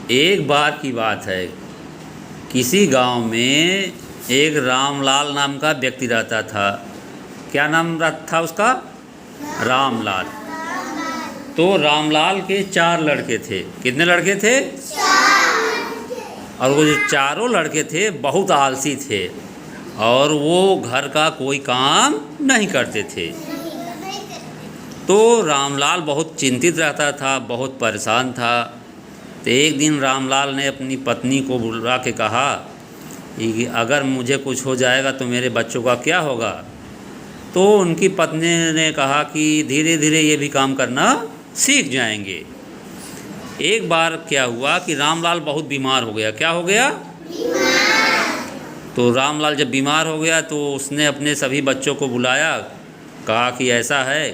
एक बार की बात है, किसी गांव में एक रामलाल नाम का व्यक्ति रहता था। क्या नाम था उसका? रामलाल। तो रामलाल के 4 लड़के थे। कितने लड़के थे? 4। और वो जो चारों लड़के थे बहुत आलसी थे और वो घर का कोई काम नहीं करते थे। तो रामलाल बहुत चिंतित रहता था, बहुत परेशान था। तो एक दिन रामलाल ने अपनी पत्नी को बुला के कहा कि अगर मुझे कुछ हो जाएगा तो मेरे बच्चों का क्या होगा? तो उनकी पत्नी ने कहा कि धीरे धीरे ये भी काम करना सीख जाएंगे। एक बार क्या हुआ कि रामलाल बहुत बीमार हो गया। क्या हो गया? तो रामलाल जब बीमार हो गया तो उसने अपने सभी बच्चों को बुलाया, कहा कि ऐसा है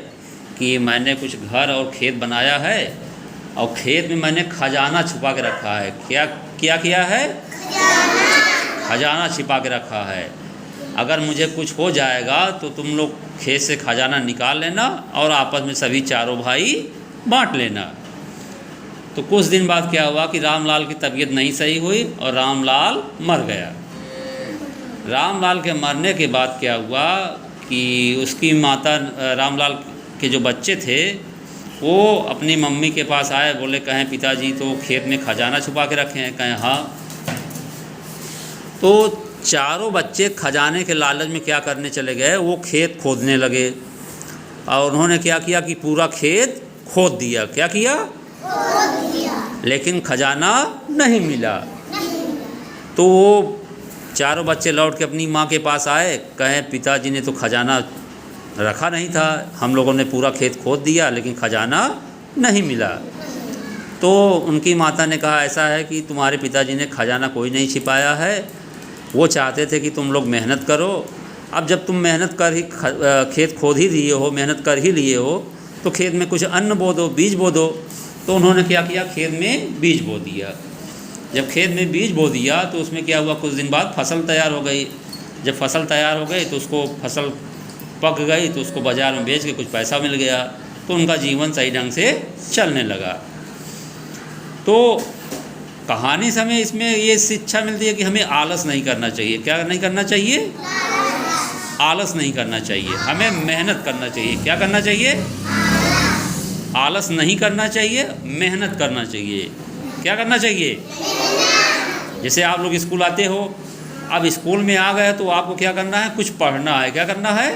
कि मैंने कुछ घर और खेत बनाया है और खेत में मैंने खजाना छुपा के रखा है। क्या क्या किया है? खजाना छिपा के रखा है। अगर मुझे कुछ हो जाएगा तो तुम लोग खेत से खजाना निकाल लेना और आपस में सभी चारों भाई बांट लेना। तो कुछ दिन बाद क्या हुआ कि रामलाल की तबीयत नहीं सही हुई और रामलाल मर गया। रामलाल के मरने के बाद क्या हुआ कि उसकी माता, रामलाल के जो बच्चे थे वो अपनी मम्मी के पास आए, बोले कहें पिताजी तो खेत में खजाना छुपा के रखे हैं? कहें हाँ। तो चारों बच्चे खजाने के लालच में क्या करने चले गए, वो खेत खोदने लगे और उन्होंने क्या किया कि पूरा खेत खोद दिया। क्या किया? खोद दिया। लेकिन खजाना नहीं मिला। तो वो चारों बच्चे लौट के अपनी माँ के पास आए, कहें पिताजी ने तो खजाना रखा नहीं था, हम लोगों ने पूरा खेत खोद दिया लेकिन खजाना नहीं मिला। तो उनकी माता ने कहा ऐसा है कि तुम्हारे पिताजी ने खजाना कोई नहीं छिपाया है, वो चाहते थे कि तुम लोग मेहनत करो। अब जब तुम मेहनत कर ही खेत खोद ही दिए हो, मेहनत कर ही लिए हो, तो खेत में कुछ अन्न बो दो, बीज बो दो। तो उन्होंने क्या किया, खेत में बीज बो दिया। जब खेत में बीज बो दिया तो उसमें क्या हुआ, कुछ दिन बाद फसल तैयार हो गई। जब फसल तैयार हो गई तो उसको फसल पक गई तो उसको बाज़ार में बेच के कुछ पैसा मिल गया। तो उनका जीवन सही ढंग से चलने लगा। तो कहानी से हमें इसमें ये शिक्षा मिलती है कि हमें आलस नहीं करना चाहिए। क्या नहीं करना चाहिए? आलस नहीं करना चाहिए, हमें मेहनत करना चाहिए। क्या करना चाहिए? आलस नहीं करना चाहिए, मेहनत करना चाहिए। क्या करना चाहिए? जैसे आप लोग स्कूल आते हो, अब स्कूल में आ गए तो आपको क्या करना है, कुछ पढ़ना है। क्या करना है?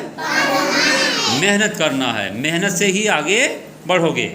मेहनत करना है। मेहनत से ही आगे बढ़ोगे।